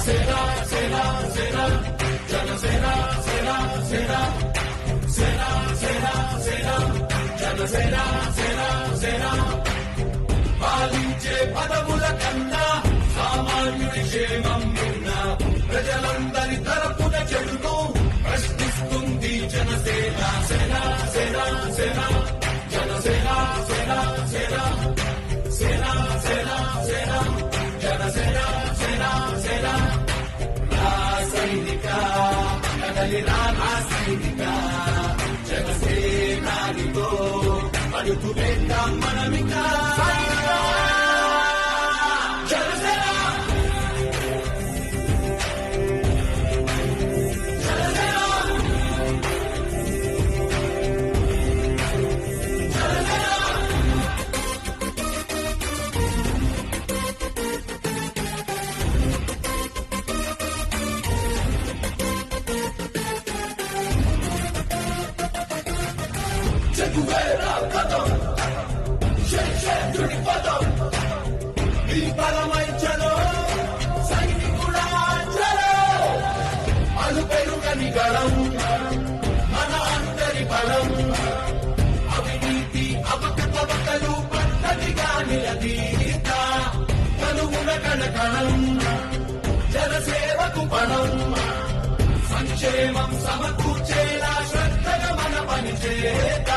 సేన సేన సేన జనసేన సేన సేన సేన సేన సేన జనసేన సేన సేన పాలించే పదవుల కన్నా సామాన్యుడి క్షేమం నిన్న ప్రజలందరి తరపున చెడును ప్రశ్నిస్తుంది జనసేన సేన సేన సేన జనసేన సేన సేన సేన సేన సేన జనసేన సేన సేన సైనిక కదలి రా సైనిక జనసేనానితో అడుగు వేద్దాం మనమిక చెగువేరా కథం శేషుడి పదం ఈ బలమై చలో సైనికుడా చలో అను పెరుగని గళం మన అందరి బలం అవినీతి అవకతవకలు పద్ధతిగా నిలదీత కనుగుణ కణకణం జనసేవకు పణం సంక్షేమం సమకూర్చేలా శ్రద్ధగా మన పని చేత